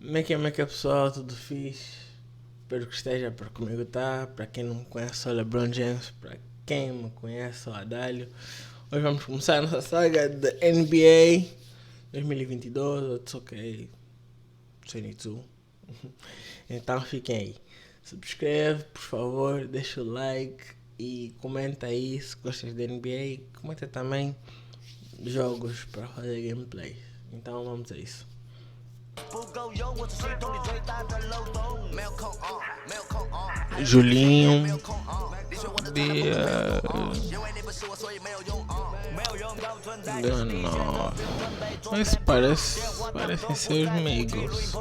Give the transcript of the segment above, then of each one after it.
Como é que é pessoal, tudo fixe? Espero que esteja para comigo, tá? Para quem não me conhece, sou LeBron James. Para quem me conhece, sou Adalho. Hoje vamos começar a nossa saga de NBA 2022, it's ok, 22. Então fiquem aí. Subscreve, por favor, deixa o like e comenta aí se gostas de NBA. Comenta também jogos para fazer gameplay. Então vamos a isso. Julinho, dia 19. Mas parecem ser os amigos.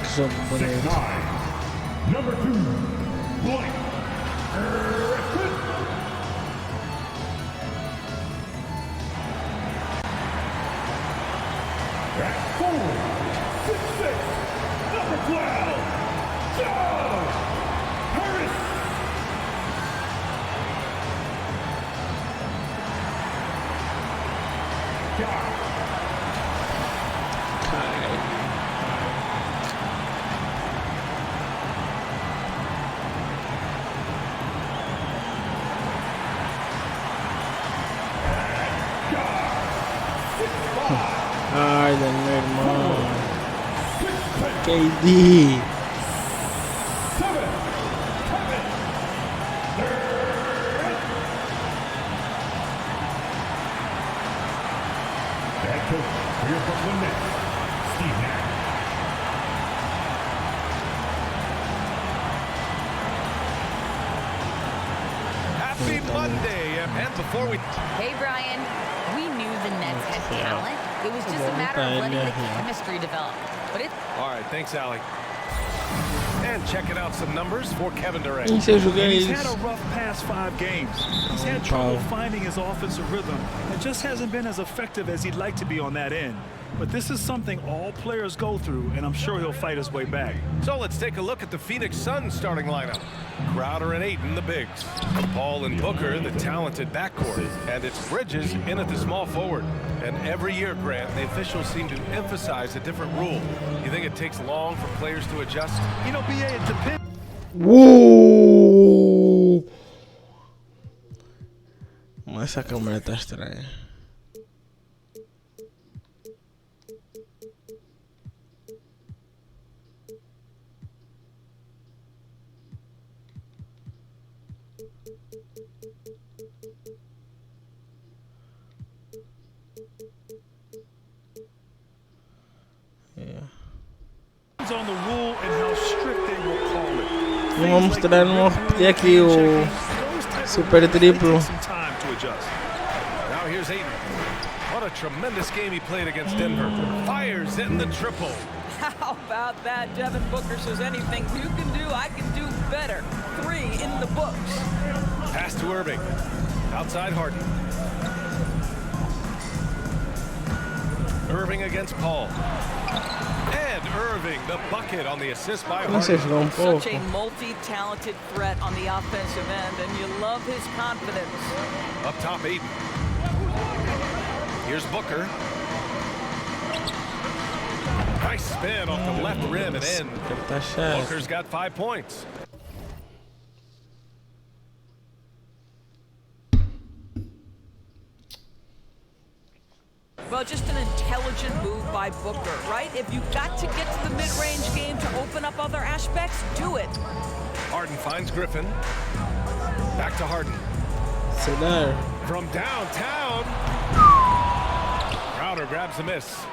Que jogo bonito. Number 2, blank. At 4, 6'6", number 12, Joe Harris. Ai, meu irmão. KD. Happy Monday, and before we... Hey, Brian. We knew the Nets had talent. It was just a matter of letting the chemistry develop. But it... All right, thanks, Allie. And checking out some numbers for Kevin Durant. He's had a rough past 5 games. He's had trouble finding his offensive rhythm and just hasn't been as effective as he'd like to be on that end. But this is something all players go through, and I'm sure he'll fight his way back. So let's take a look at the Phoenix Suns starting lineup. Crowder and Ayton, the bigs. Paul and Booker, the talented backcourt. And it's Bridges in at the small forward. And every year, Grant, the officials seem to emphasize a different rule. You think it takes long for players to adjust? You know, BA, it depends. Mas essa câmera tá estranha. On the rule and how strict they will call it. Não vou mostrar, não vou repetir aqui o super triplo. Now here's Ayton. What a tremendous game he played against Denver. Fires in the triple. How about that? Devin Booker says anything you can do, I can do better. 3 in the books. Pass to Irving. Outside Harden. Irving against Paul. And Irving, the bucket on the assist by Harden. Such a multi-talented threat on the offensive end, and you love his confidence. Up top, Ayton. Here's Booker. Nice spin off the left rim and in. Booker's got 5 points. Well, just an intelligent move by Booker, right? If you've got to get to the mid-range game to open up other aspects, do it. Harden finds Griffin. Back to Harden. So there. From downtown. Crowder grabs the miss.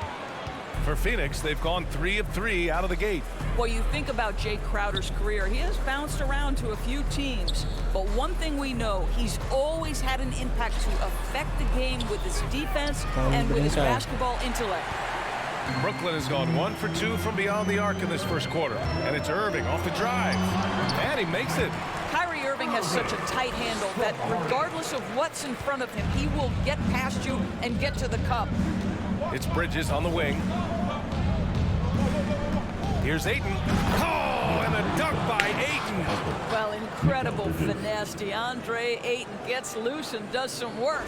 For Phoenix, they've gone 3 of 3 out of the gate. Well, you think about Jay Crowder's career. He has bounced around to a few teams. But one thing we know, he's always had an impact to affect the game with his defense and with his basketball intellect. Brooklyn has gone 1 for 2 from beyond the arc in this first quarter. And it's Irving off the drive. And he makes it. Kyrie Irving has such a tight handle that regardless of what's in front of him, he will get past you and get to the cup. It's Bridges on the wing. Here's Ayton. Oh, and a dunk by Ayton. Well, incredible finesse. DeAndre Ayton gets loose and does some work.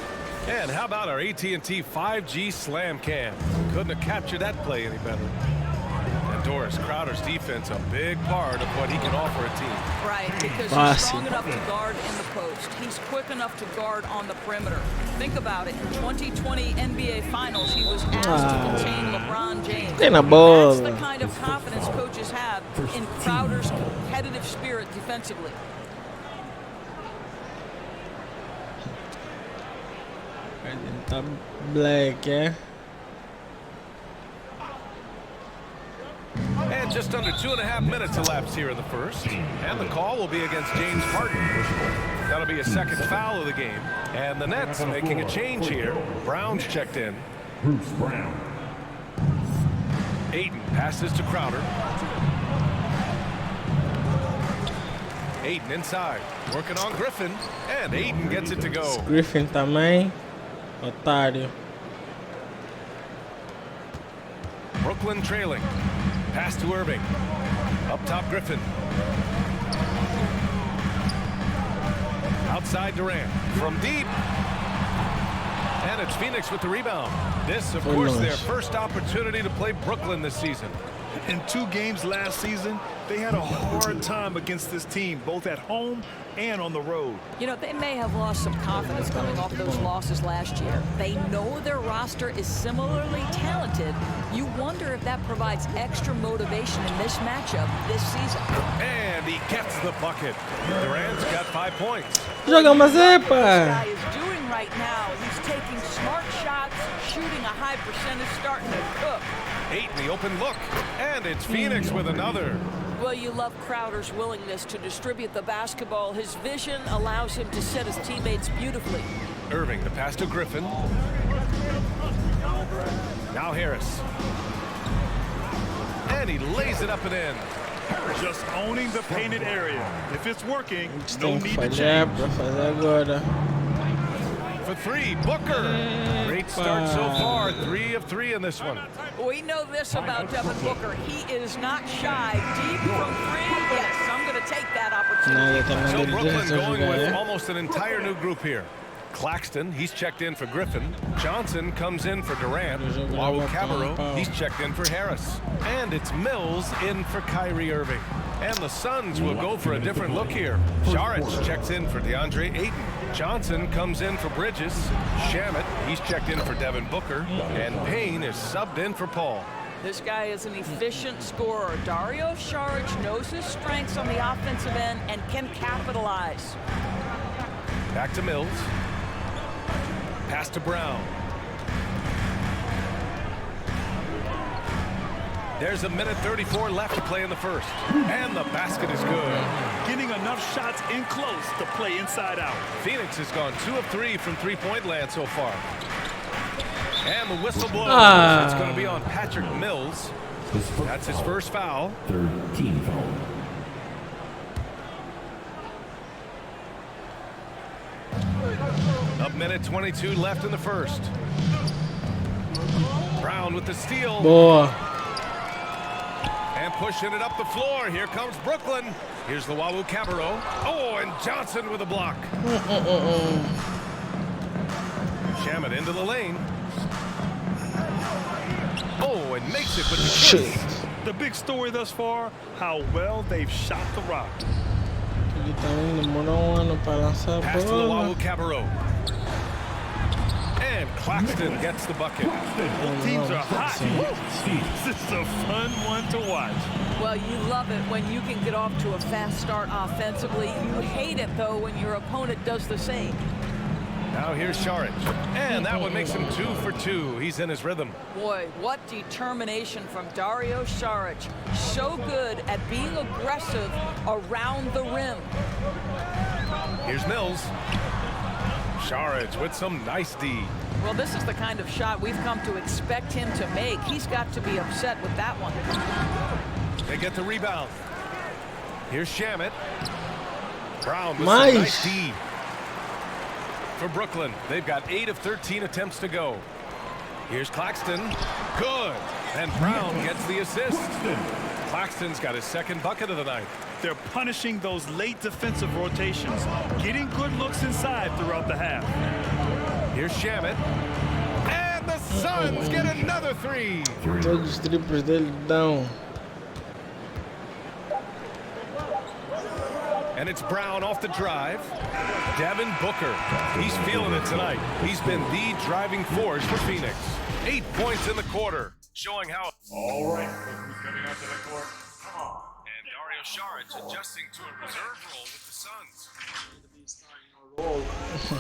And how about our AT&T 5G slam cam? Couldn't have captured that play any better. And Doris, Crowder's defense, a big part of what he can offer a team. Right, because he's strong enough to guard in the post. He's quick enough to guard on the perimeter. Think about it. In 2020 NBA Finals, he was asked to contain LeBron James. That's the kind of confidence coaches have in Crowder's competitive spirit defensively. Black, yeah. And just under 2.5 minutes elapsed here in the first. And the call will be against James Harden. That'll be a second foul of the game. And the Nets making a change here. Brown's checked in. Bruce Brown. Ayton passes to Crowder. Ayton inside. Working on Griffin. And Ayton gets it to go. Griffin também. Otário. Brooklyn trailing. Pass to Irving. Up top, Griffin. Outside Durant. From deep. And it's Phoenix with the rebound. This, of course, their first opportunity to play Brooklyn this season. In 2 games last season, they had a hard time against this team, both at home and on the road. You know, they may have lost some confidence coming off those losses last year. They know their roster is similarly talented. You wonder if that provides extra motivation in this matchup this season. And he gets the bucket. Durant's got 5 points. Joga uma What this zepa. guy is doing right now, he's taking smart shots, shooting a high percentage, starting to cook. Ayton, the open look. And it's Phoenix with another. Well, you love Crowder's willingness to distribute the basketball. His vision allows him to set his teammates beautifully. Irving, the pass to Griffin. Now Harris. And he lays it up and in. Just owning the painted area. If it's working, no Tem que need to falhar change. pra fazer agora. For 3, Booker. Great start so far. 3 of 3 in this one. We know this about Devin Booker. He is not shy. Deep from 3. Yes, I'm going to take that opportunity. Nada So também Brooklyn de going jogar, with é? almost an entire new group here. Claxton, he's checked in for Griffin. Johnson comes in for Durant. Wawu Cabarro, he's checked in for Harris. And it's Mills in for Kyrie Irving. And the Suns will go for a different look here. Saric checks in for DeAndre Ayton. Johnson comes in for Bridges. Shamet, he's checked in for Devin Booker. And Payne is subbed in for Paul. This guy is an efficient scorer. Dario Saric knows his strengths on the offensive end and can capitalize. Back to Mills. Pass to Brown. There's a minute 34 left to play in the first. And the basket is good. Getting enough shots in close to play inside out. Phoenix has gone 2 of 3 from three-point land so far. And the whistle blows. It's going to be on Patrick Mills. That's his first foul. 3rd team foul. A minute 22 left in the first. Brown with the steal. Boa. And pushing it up the floor. Here comes Brooklyn. Here's the Wawu Cabarro. Oh, and Johnson with a block. Shamet into the lane. Oh, and makes it with the Shit. The big story thus far, how well they've shot the rock. Ele também demorou ano para lançar a pass to the bola. Wawu Cabarro. And Claxton gets the bucket. Both teams are hot. This is a fun one to watch. Well, you love it when you can get off to a fast start offensively. You hate it, though, when your opponent does the same. Now here's Šarić. And that one makes him 2 for 2. He's in his rhythm. Boy, what determination from Dario Šarić. So good at being aggressive around the rim. Here's Mills. Šarić with some nice D. Well, this is the kind of shot we've come to expect him to make. He's got to be upset with that one. They get the rebound. Here's Shamet. Brown with some nice D. For Brooklyn, they've got 8 of 13 attempts to go. Here's Claxton. Good. And Brown gets the assist. Claxton's got his second bucket of the night. They're punishing those late defensive rotations, getting good looks inside throughout the half. Here's Shamet. And the Suns get another 3. Todos os triplos dele dão. And it's Brown off the drive. Devin Booker. He's feeling it tonight. He's been the driving force for Phoenix. 8 points in the quarter, showing how. All right, who's coming out to the court? Come on. And Dario Šarić adjusting to a reserve role with the Suns.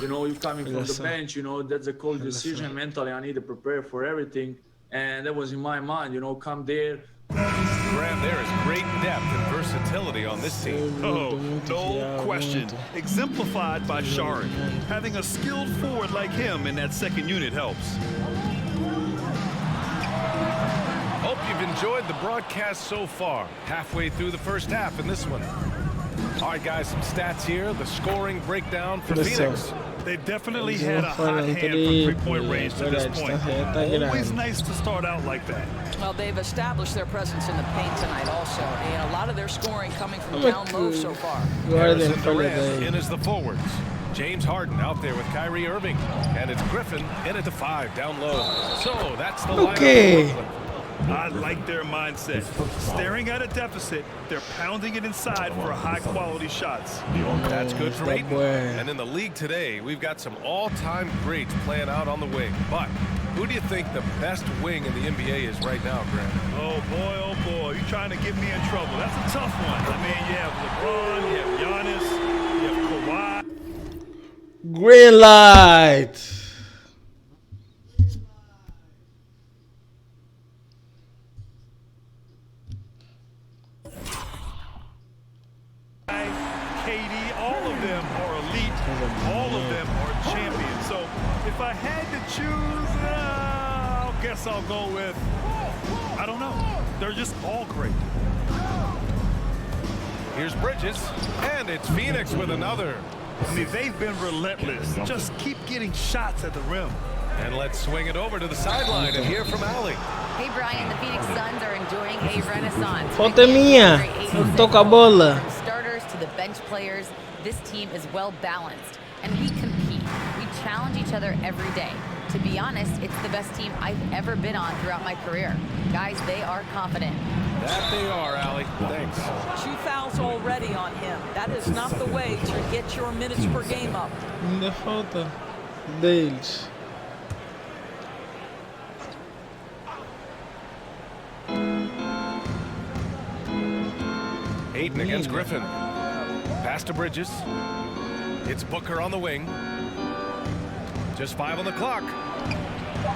You know, you're coming from the bench, you know, that's a cold decision. Mentally, I need to prepare for everything. And that was in my mind, you know, come there. Graham, there is great depth and versatility on this team. Oh, no question. Exemplified by Šarić. Having a skilled forward like him in that second unit helps. Hope you've enjoyed the broadcast so far. Halfway through the first half in this one. All right, guys, some stats here. The scoring breakdown for Phoenix. They definitely had a hot hand from three-point range to this point. Always nice to start out like that. Well, they've established their presence in the paint tonight also, and a lot of their scoring coming from down low so far. Harrison Durant in as the forwards. James Harden out there with Kyrie Irving. And it's Griffin in at the 5 down low. So that's the lineup. I like their mindset. Staring at a deficit, they're pounding it inside for high-quality shots. That's good for Aiton. And in the league today, we've got some all-time greats playing out on the wing. But who do you think the best wing in the NBA is right now, Grant? Oh, boy, you're trying to get me in trouble. That's a tough one. I mean, you have LeBron, you have Giannis, you have Kawhi. Green light. All of them are elite. All of them are champions. So if I had to choose, I guess I'll go with, I don't know. They're just all great. Here's Bridges, and it's Phoenix with another. I mean, they've been relentless. Just keep getting shots at the rim. And let's swing it over to the sideline and hear from Allie. Hey, Brian, the Phoenix Suns are enjoying a renaissance. Falta minha. Toca a bola. From starters to the bench players, this team is well balanced, and we compete. We challenge each other every day. To be honest, it's the best team I've ever been on throughout my career. Guys, they are confident. That they are, Allie. Thanks. 2 fouls already on him. That is not the way to get your minutes per game up. Ainda falta deles. Aiton against Griffin. Pass to Bridges. It's Booker on the wing. Just 5 on the clock.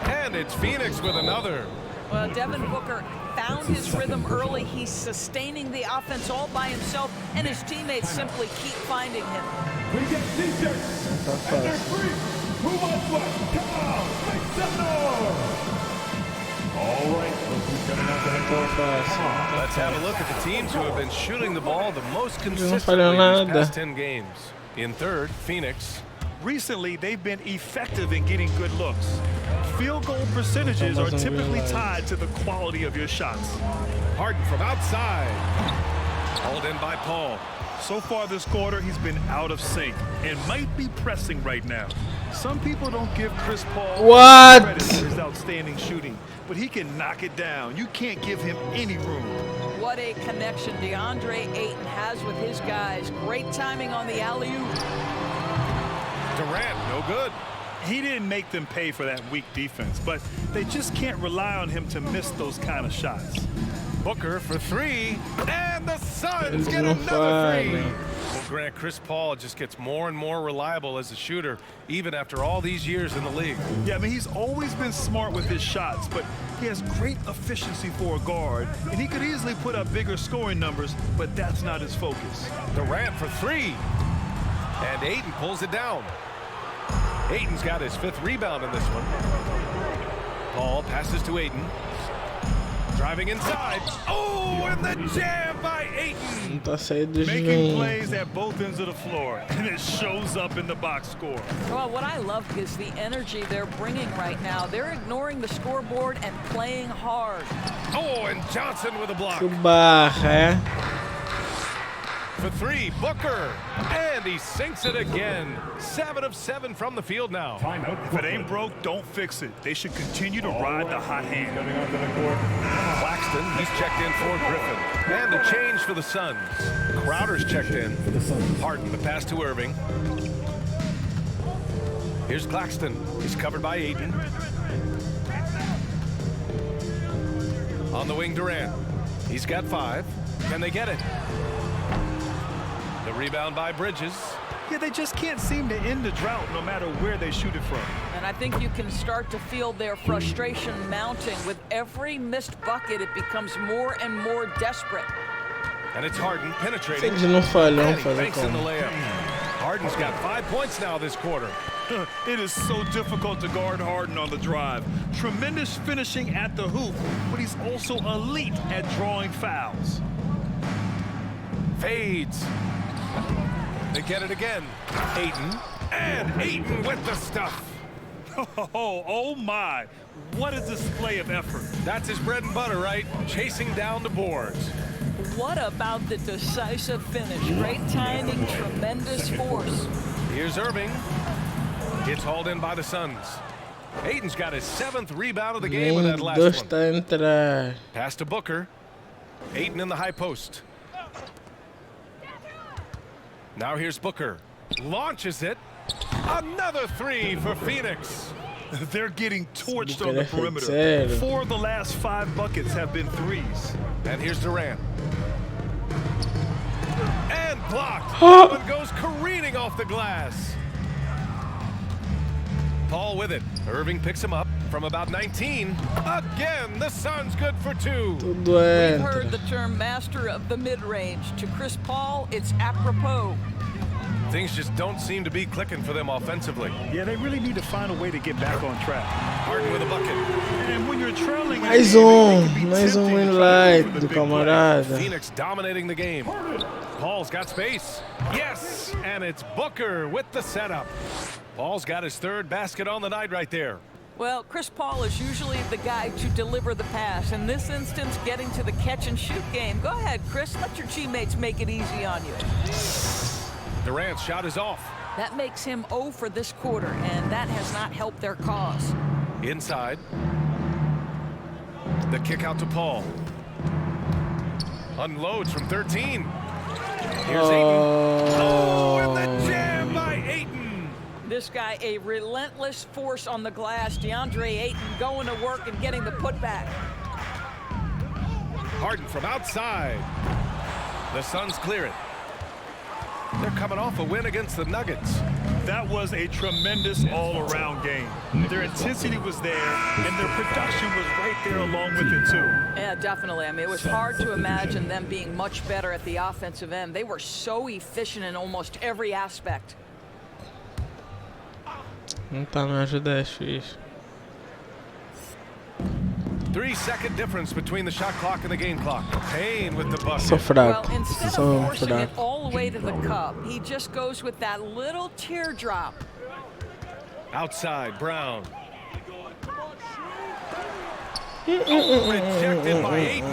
And it's Phoenix with another. Well, Devin Booker found his rhythm early. He's sustaining the offense all by himself, and his teammates simply keep finding him. We get t-shirts and they're free. Who wants one? Come on, make some noise. All right, who's coming out to the court? Come on. Let's have a look at the teams who have been shooting the ball the most consistently these past 10 games. In third, Phoenix. Recently, they've been effective in getting good looks. Field goal percentages are typically tied to the quality of your shots. Harden from outside. Hauled in by Paul. So far this quarter, he's been out of sync and might be pressing right now. Some people don't give Chris Paul credit for his outstanding shooting, but he can knock it down. You can't give him any room. What a connection DeAndre Ayton has with his guys. Great timing on the alley-oop. Durant, no good. He didn't make them pay for that weak defense, but they just can't rely on him to miss those kind of shots. Booker for three, and the Suns get another three. Well, Grant, Chris Paul just gets more and more reliable as a shooter, even after all these years in the league. Yeah, I mean, he's always been smart with his shots, but he has great efficiency for a guard, and he could easily put up bigger scoring numbers, but that's not his focus. Durant for three, and Ayton pulls it down. Ayton's got his 5th rebound in this one. Paul passes to Ayton. Driving inside. Oh, and the jam by Ayton. Making plays at both ends of the floor, and it shows up in the box score. Well, what I love is the energy they're bringing right now. They're ignoring the scoreboard and playing hard. Oh, and Johnson with a block. For three, Booker, and he sinks it again. 7 of 7 from the field now. If it ain't broke, don't fix it. They should continue to ride the hot hand. Claxton, he's checked in for Griffin. And a change for the Suns. Crowder's checked in. Harden, the pass to Irving. Here's Claxton. He's covered by Ayton. On the wing, Durant. He's got 5. Can they get it? The rebound by Bridges. Yeah, they just can't seem to end the drought no matter where they shoot it from. And I think you can start to feel their frustration mounting. With every missed bucket, it becomes more and more desperate. And it's Harden penetrating. Eles não falham And he fazer banks in the como. layup. Harden's got 5 points now this quarter. It is so difficult to guard Harden on the drive. Tremendous finishing at the hoop, but he's also elite at drawing fouls. Fades. They get it again. Ayton. And Ayton with the stuff. Oh my. What a display of effort. That's his bread and butter, right? Chasing down the boards. What about the decisive finish? Great timing, tremendous force. Here's Irving. Gets hauled in by the Suns. Ayton's got his 7th rebound of the game with that last Dois one. está a entrar. Pass to Booker. Ayton in the high post. Now here's Booker. Launches it. Another 3 for Phoenix. They're getting torched on the Booker perimeter. sério. 4 of the last 5 buckets have been threes. And here's Durant. And blocked. And goes careening off the glass. Paul with it. Irving picks him up from about 19. Again, the Suns good for 2. Tudo We've heard entra. the term master of the mid-range. To Chris Paul, it's apropos. Things just don't seem to be clicking for them offensively. Yeah, they really need to find a way to get back on track. Harden with a bucket. And when you're trailing, Mais win light do camarada. Phoenix dominating the game. Paul's got space. Yes, and it's Booker with the setup. Paul's got his 3rd basket on the night right there. Well, Chris Paul is usually the guy to deliver the pass. In this instance, getting to the catch-and-shoot game. Go ahead, Chris. Let your teammates make it easy on you. Durant's shot is off. That makes him 0 for this quarter, and that has not helped their cause. Inside. The kick out to Paul. Unloads from 13. Here's Ayton. Oh, and the jam by Ayton. This guy, a relentless force on the glass. DeAndre Ayton going to work and getting the putback. Harden from outside. The Suns clear it. They're coming off a win against the Nuggets. That was a tremendous all-around game. Their intensity was there, and their production was right there along with it, too. Yeah, definitely. I mean, it was hard to imagine them being much better at the offensive end. They were so efficient in almost every aspect. Não tá no ajuda, é fixe. 3-second difference between the shot clock and the game clock. Payne with the Sou bucket. fraco. Well, instead of Sou forcing it fraco. all the way to the cup, he just goes with that little teardrop. Outside, Brown. Oh, rejected by Ayton.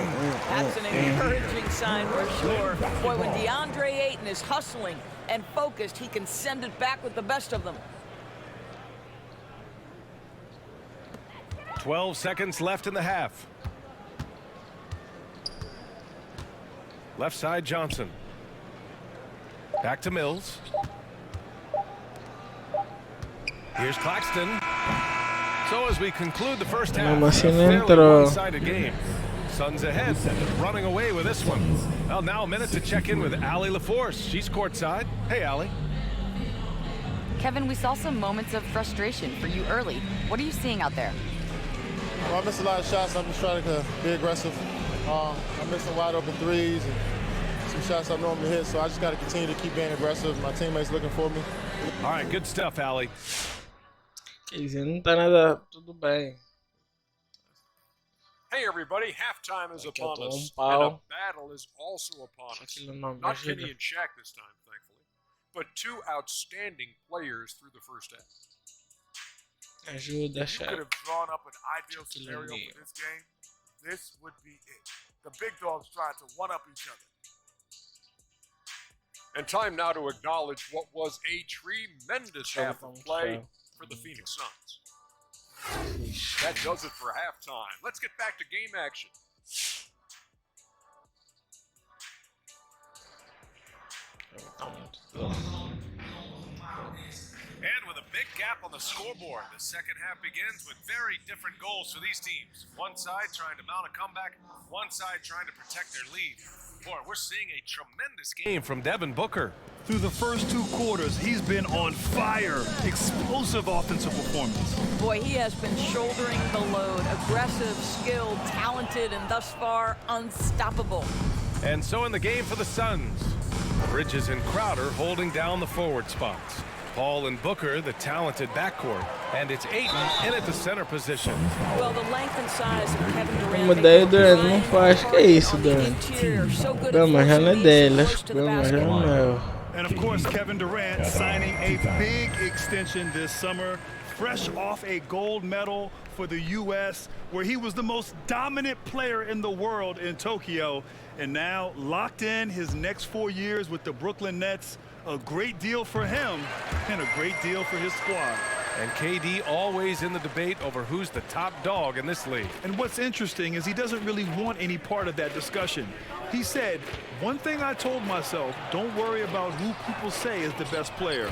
That's an encouraging sign for sure. Boy, when DeAndre Ayton is hustling and focused, he can send it back with the best of them. 12 seconds left in the half. Left side, Johnson. Back to Mills. Here's Claxton. So as we conclude the first half, Mesmo a assim não fairly entrou. one-sided game. Suns ahead, running away with this one. Well, now a minute to check in with Allie LaForce. She's courtside. Hey, Allie. Kevin, we saw some moments of frustration for you early. What are you seeing out there? Well, I missed a lot of shots. I'm just trying to be aggressive. I'm missing wide open threes and some shots I normally hit, so I just got to continue to keep being aggressive. My teammates looking for me. All right, good stuff, Allie. Não tá nada, tudo bem. Hey everybody, halftime is upon us, and a battle is also upon us. Not Kenny and Shaq this time, thankfully, but two outstanding players through the first half. Ajuda, You Shaq. could have drawn up an ideal scenario for this game. This would be it. The big dogs tried to one-up each other. And time now to acknowledge what was a tremendous half of play for the Phoenix Suns. That does it for halftime. Let's get back to game action. And with a big gap on the scoreboard, the second half begins with very different goals for these teams. One side trying to mount a comeback, one side trying to protect their lead. Boy, we're seeing a tremendous game from Devin Booker. Through the first 2 quarters, he's been on fire. Explosive offensive performance. Boy, he has been shouldering the load. Aggressive, skilled, talented, and thus far, unstoppable. And so in the game for the Suns, Bridges and Crowder holding down the forward spots. Paul and Booker, the talented backcourt, and it's Ayton in at the center position. Well, the length and size of Kevin Durant. Mas daí o Durant não faz. Que é isso, Durant? Gama já não é dele, acho que Gama já não é meu. And of course, Kevin Durant signing a big extension this summer, fresh off a gold medal for the U.S., where he was the most dominant player in the world in Tokyo, and now locked in his next 4 years with the Brooklyn Nets. A great deal for him and a great deal for his squad. And KD always in the debate over who's the top dog in this league. And what's interesting is he doesn't really want any part of that discussion. He said, one thing I told myself, don't worry about who people say is the best player.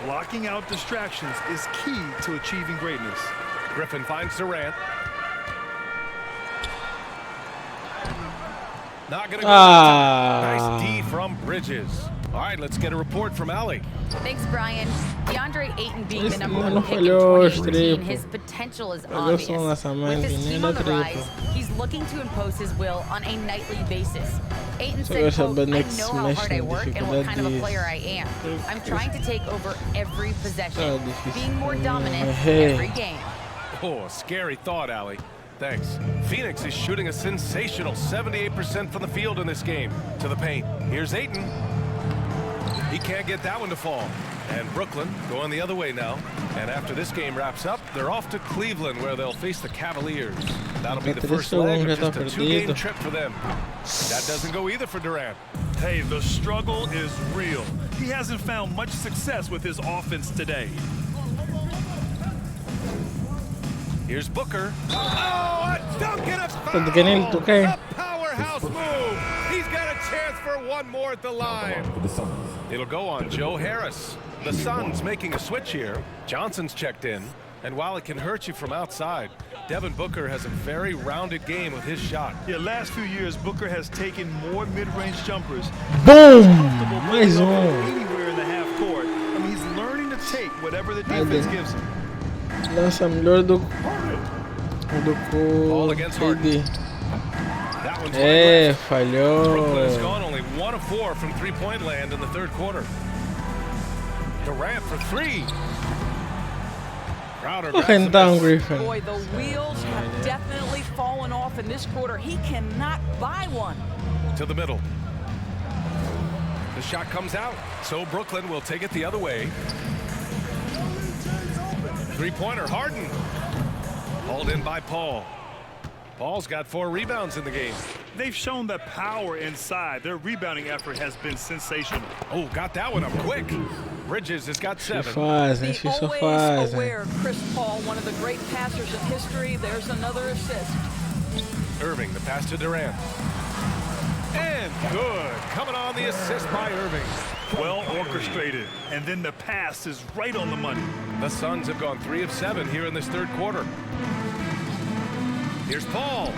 Blocking out distractions is key to achieving greatness. Griffin finds Durant. Not gonna go. Nice D from Bridges. All right, let's get a report from Allie. Thanks, Brian. DeAndre Ayton being the #1 pick in 2018, his potential is obvious. With his team on the rise, he's looking to impose his will on a nightly basis. Ayton said, quote, I know how hard I work and what kind of a player I am. I'm trying to take over every possession, being more dominant every game. Oh, scary thought, Allie. Thanks. Phoenix is shooting a sensational 78% from the field in this game. To the paint. Here's Ayton. He can't get that one to fall. And Brooklyn going the other way now. And after this game wraps up, they're off to Cleveland where they'll face the Cavaliers. That'll be the first leg of just a 2-game trip for them. That doesn't go either for Durant. Hey, the struggle is real. He hasn't found much success with his offense today. Here's Booker. Oh, a dunk and a foul! A powerhouse move! He's got a chance for one more at the line. It'll go on Joe Harris. The Suns making a switch here. Johnson's checked in. And while it can hurt you from outside, Devin Booker has a very rounded game with his shot. Yeah, last few years, Booker has taken more mid-range jumpers. Boom! Mais anywhere in the half court. I mean, he's learning to take whatever the defense gives him. Lança melhor do KD. Falhou. Brooklyn has gone only 1 of 4 from three-point land in the third quarter. Durant for 3. Crowder Griffin. Boy, the wheels have definitely fallen off in this quarter. He cannot buy one. To the middle. The shot comes out, so Brooklyn will take it the other way. Three-pointer, Harden. Hauled in by Paul. Paul's got 4 rebounds in the game. They've shown the power inside. Their rebounding effort has been sensational. Oh, got that one up quick. Bridges has got 7. The always aware Chris Paul, one of the great passers in history. There's another assist. Irving, the pass to Durant. And good. Coming on the assist by Irving. Well orchestrated. And then the pass is right on the money. The Suns have gone 3 of 7 here in this third quarter. Here's Paul.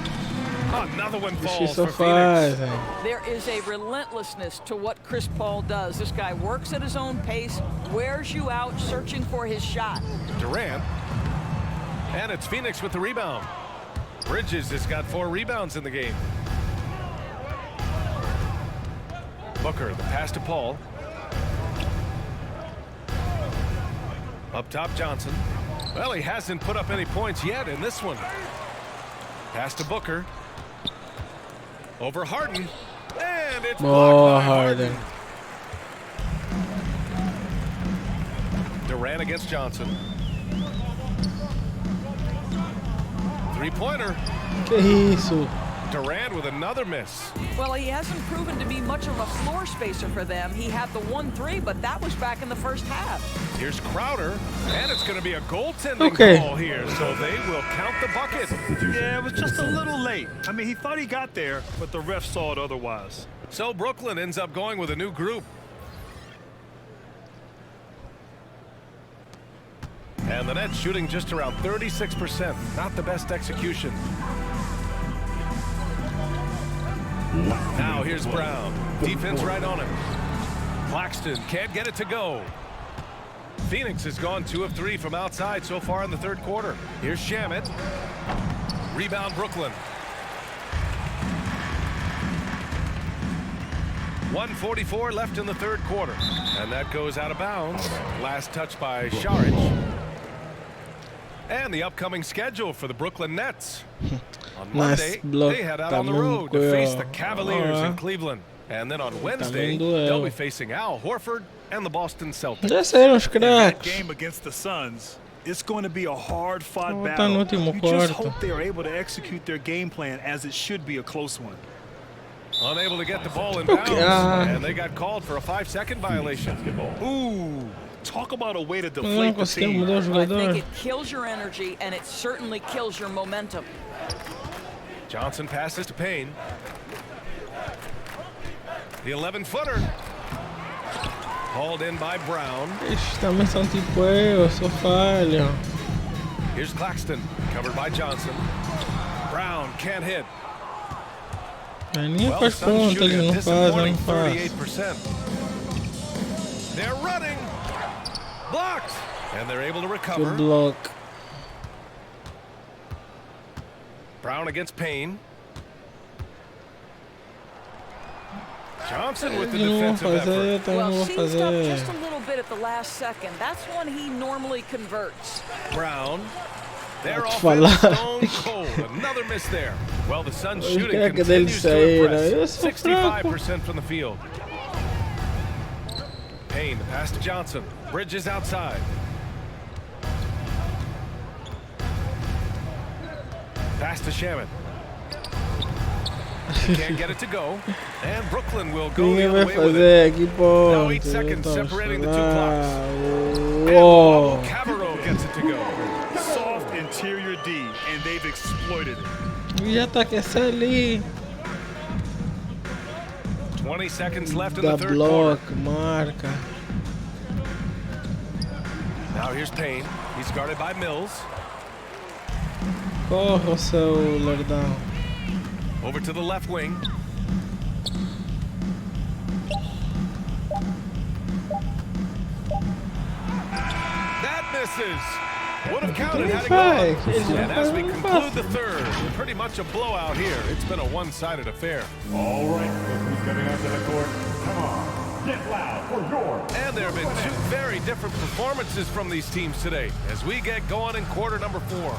Another one Deixa falls isso for Phoenix. faz, There is a relentlessness to what Chris Paul does. This guy works at his own pace, wears you out searching for his shot. Durant. And it's Phoenix with the rebound. Bridges has got 4 rebounds in the game. Booker, the pass to Paul. Up top, Johnson. Well, he hasn't put up any points yet in this one. Pass to Booker. Over Harden. And it's blocked by Harden. Durant against Johnson. Three-pointer. Que isso? Durant with another miss. Well, he hasn't proven to be much of a floor spacer for them. He had the 1-3, but that was back in the first half. Here's Crowder, and it's going to be a goaltending call here, so they will count the bucket. Yeah, it was just a little late. I mean, he thought he got there, but the ref saw it otherwise. So Brooklyn ends up going with a new group. And the Nets shooting just around 36%. Not the best execution. Now here's Brown. Defense right on him. Claxton can't get it to go. Phoenix has gone 2 of 3 from outside so far in the third quarter. Here's Shamet. Rebound Brooklyn. 1:44 left in the third quarter. And that goes out of bounds. Last touch by Saric. And the upcoming schedule for the Brooklyn Nets. On Monday, they head out on the road to face the Cavaliers in Cleveland. And then on Wednesday, they'll be facing Al Horford and the Boston Celtics. That game against the Suns, it's going to be a hard-fought battle. You just hope they are able to execute their game plan as it should be a close one. Unable to get the ball in bounds, and they got called for a 5-second violation. Ooh, talk about a way to deflate the team. I think it kills your energy, and it certainly kills your momentum. Johnson passes to Payne. The 11-footer. Hauled in by Brown. Ixi, também são tipo eu sou falha. Here's Claxton, covered by Johnson. Brown can't hit. Nem faz conta, ele não faz, não faz. 38%. They're running. Blocked. And they're able to recover. Good block. Brown against Payne. Johnson with the defensive effort. Well, seized up just a little bit at the last second. That's when he normally converts. Brown. Their offense stone cold. Another miss there. Well, the Suns shooting continues to impress. 65% from the field. Payne, the pass to Johnson. Bridges outside. Pass to Shamet. Can't get it to go. And Brooklyn will go the other way with it. Now 8 seconds separating the 2 clocks. And Cabarro gets it to go. Soft interior D, and they've exploited it. Já tá aquecendo ali. 20 seconds left in the third quarter. Marca. Now here's Payne. He's guarded by Mills. Corra, seu lordão. Over to the left wing. That misses. Would have counted had it gone. And as we conclude the third, pretty much a blowout here. It's been a one-sided affair. All right, look who's coming onto the court. Come on, get loud for your. And there have been 2 very different performances from these teams today as we get going in quarter number 4.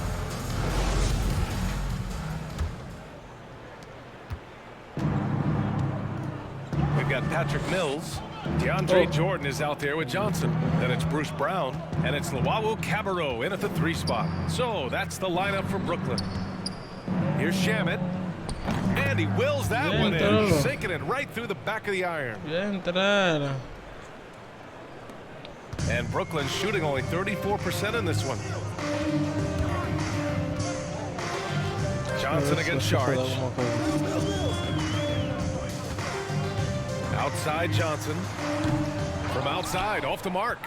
We've got Patrick Mills. DeAndre Jordan is out there with Johnson. Then it's Bruce Brown. And it's Luau Cabarro in at the 3 spot. So that's the lineup from Brooklyn. Here's Shamet. And he wills that one in, sinking it right through the back of the iron. And Brooklyn shooting only 34% in this one. Johnson against Saric. Outside Johnson. From outside, off the mark.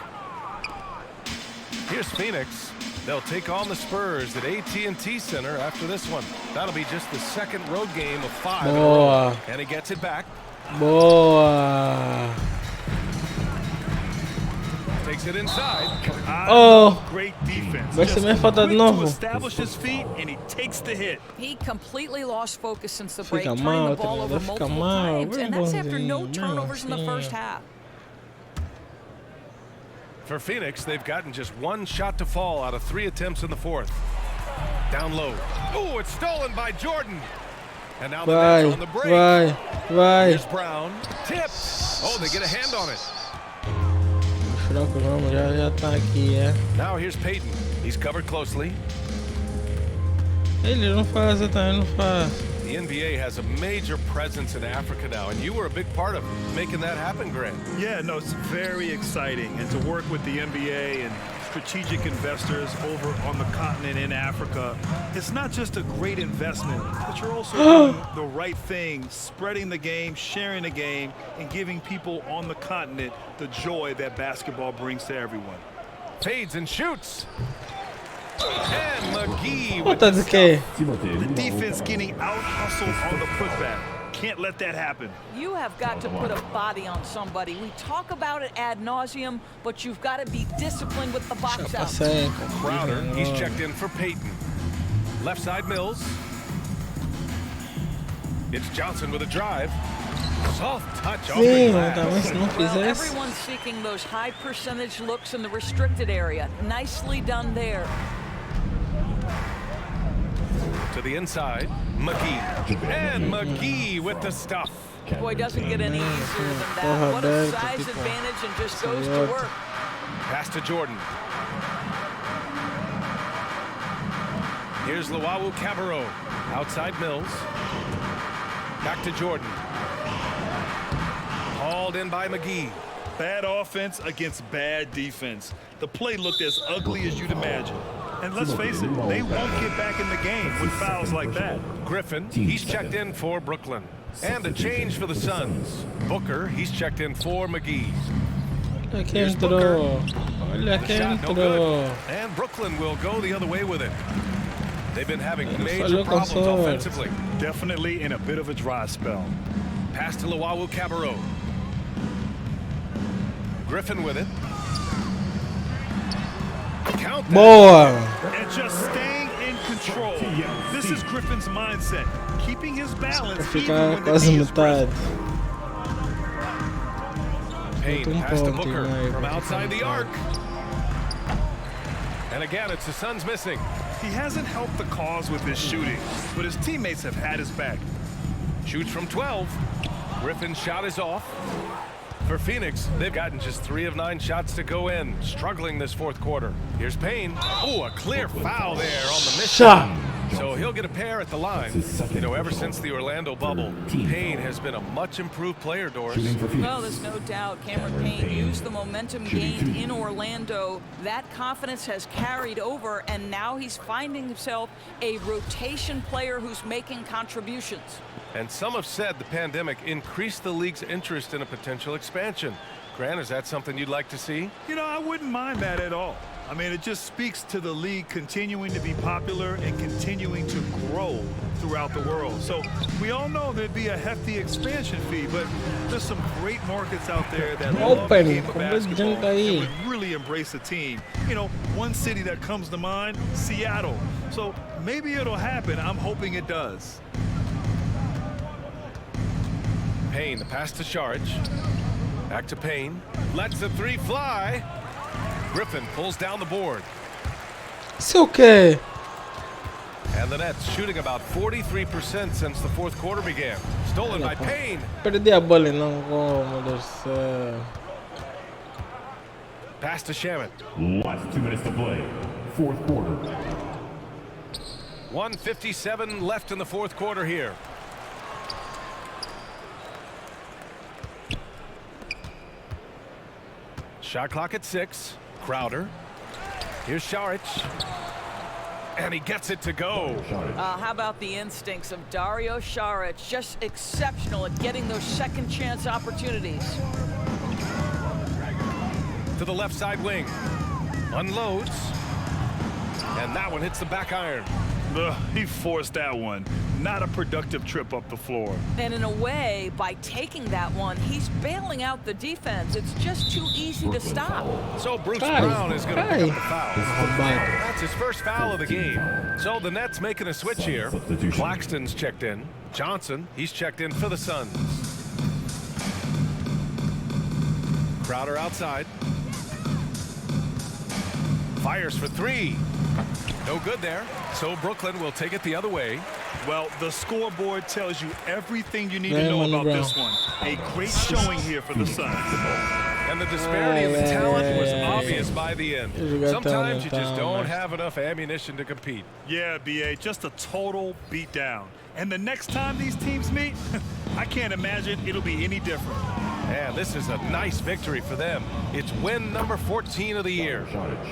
Here's Phoenix. They'll take on the Spurs at AT&T Center after this one. That'll be just the second road game of 5 in a row. And he gets it back. Boa. Takes it inside. Oh, great defense. Vai ser minha falta de novo. Establish his feet and he takes the hit. He completely lost focus since the break, Fica turning mal, the ball over fica multiple mal. times, and that's after no Bonzinho, turnovers in the first bonzinho. half. For Phoenix, they've gotten just 1 shot to fall out of 3 attempts in the fourth. Down low. Oh, it's stolen by Jordan. And now the Nets on the break. Vai. Here's Brown. Tip. Oh, they get a hand on it. Já tá aqui, é. Now here's Peyton. He's covered closely. Ele não faz, também não faz. The NBA has a major presence in Africa now, and you were a big part of making that happen, Grant. Yeah, no, it's very exciting. And to work with the NBA and strategic investors over on the continent in Africa, it's not just a great investment, but you're also doing the right thing, spreading the game, sharing the game, and giving people on the continent the joy that basketball brings to everyone. Fades and shoots. And McGee with What does it care? The defense getting out-hustled on the putback. Can't let that happen. You have got to put a body on somebody. We talk about it ad nauseum, but you've got to be disciplined with the box out. Crowder, he's checked in for Peyton. Left side Mills. It's Johnson with a drive. Soft touch off the glass. Well, everyone's seeking those high percentage looks in the restricted area. Nicely done there. To the inside, McGee. And McGee with the stuff. Boy, doesn't get any easier than that. What a size advantage, and just goes to work. Pass to Jordan. Here's Luau Cabarro. Outside Mills. Back to Jordan. Hauled in by McGee. Bad offense against bad defense. The play looked as ugly as you'd imagine. And let's face it, they won't get back in the game with fouls like that. Griffin, he's checked in for Brooklyn. And a change for the Suns. Booker, he's checked in for McGee. Here's Booker. The shot no good. And Brooklyn will go the other way with it. They've been having major problems offensively. Definitely in a bit of a dry spell. Pass to Luau Cabarro. Griffin with it. Count that. And just staying in control. This is Griffin's mindset. Keeping his balance even when the knee is present. Payne pass to Booker from outside the arc. And again, it's the Suns missing. He hasn't helped the cause with his shooting, but his teammates have had his back. Shoots from 12. Griffin's shot is off. For Phoenix, they've gotten just 3 of 9 shots to go in, struggling this fourth quarter. Here's Payne. Oh, a clear foul there on the mission. So he'll get a pair at the line. You know, ever since the Orlando bubble, Payne has been a much improved player, Doris. Well, there's no doubt Cameron Payne used the momentum gained in Orlando. That confidence has carried over, and now he's finding himself a rotation player who's making contributions. And some have said the pandemic increased the league's interest in a potential expansion. Grant, is that something you'd like to see? You know, I wouldn't mind that at all. I mean, it just speaks to the league continuing to be popular and continuing to grow throughout the world. So we all know there'd be a hefty expansion fee, but there's some great markets out there that love the game of basketball and would really embrace a team. You know, one city that comes to mind, Seattle. So maybe it'll happen. I'm hoping it does. Payne, the pass to Sharge. Back to Payne. Lets the 3 fly. Griffin pulls down the board. It's okay. And the Nets shooting about 43% since the fourth quarter began. Stolen by Payne. Perdi a bola e não vou, meu Deus do céu. Pass to Shaman. Last 2 minutes to play. Fourth quarter. 1:57 left in the fourth quarter here. Shot clock at 6. Crowder. Here's Saric. And he gets it to go. How about the instincts of Dario Saric? Just exceptional at getting those second chance opportunities. To the left side wing. Unloads. And that one hits the back iron. He forced that one. Not a productive trip up the floor. And in a way, by taking that one, he's bailing out the defense. It's just too easy to stop. So Bruce Brown is going to pick up the foul. That's his first foul of the game. So the Nets making a switch here. Claxton's checked in. Johnson, he's checked in for the Suns. Crowder outside. Fires for three. No good there. So Brooklyn will take it the other way. Well, the scoreboard tells you everything you need to know about this one. A great showing here for the Suns. And the disparity in the talent was obvious by the end. Sometimes you just don't have enough ammunition to compete. Yeah, BA, just a total beatdown. And the next time these teams meet, I can't imagine it'll be any different. And this is a nice victory for them. It's win number 14 of the year.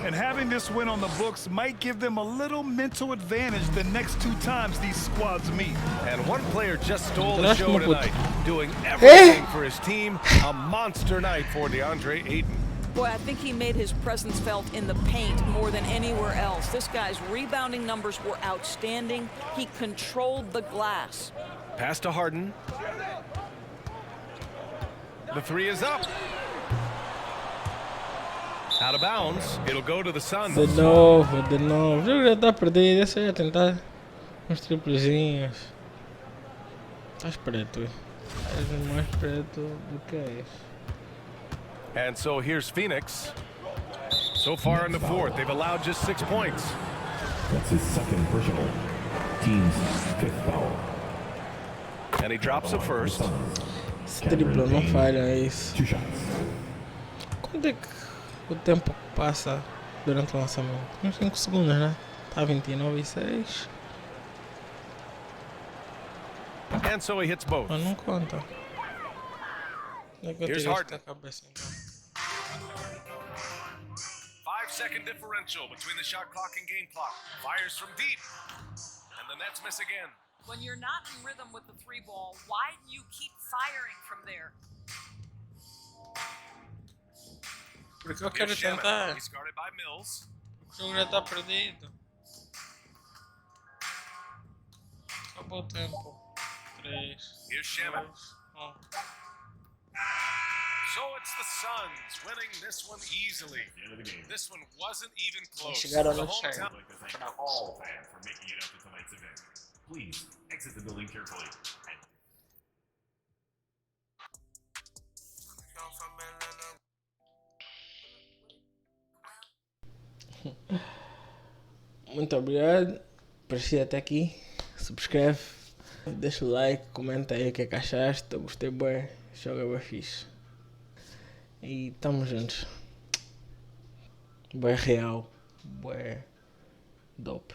And having this win on the books might give them a little mental advantage the next two times these squads meet. And one player just stole the show tonight, doing everything for his team. A monster night for DeAndre Ayton. Boy, I think he made his presence felt in the paint more than anywhere else. This guy's rebounding numbers were outstanding. He controlled the glass. Pass to Harden. The three is up. Out of bounds. It'll go to the Suns. De novo. O jogo já está perdido. Esse aí é tentar uns triplezinhos. Estás preto. És mais preto do que és. And so here's Phoenix. So far in the fourth, they've allowed just 6 points. That's his second personal. Team's fifth foul. And he drops the first. Esse triplo não falha, é isso. Quanto é que o tempo passa durante o lançamento? Uns 5 segundos, né? Tá 29,6. And so he hits both. Mas não conta. Here's Harden. 5-second differential between the shot clock and game clock. Fires from deep. And the Nets miss again. When you're not in rhythm with the three ball, why do you keep firing from there? Porque eu quero tentar. He's guarded by Mills. O jogo já tá perdido. Acabou o tempo. 3. Here's Shaman. 2, 1. So it's the Suns winning this one easily. This one wasn't even close. Chegaram The no chão. hometown- I'd like to thank all fans for making it out to tonight's event. Please exit the building carefully. Muito obrigado por assistir até aqui. Subscreve, deixa o like, comenta aí o que é que achaste. Eu gostei bem, joga bem fixe. E tamo juntos. Bem real, bem dope.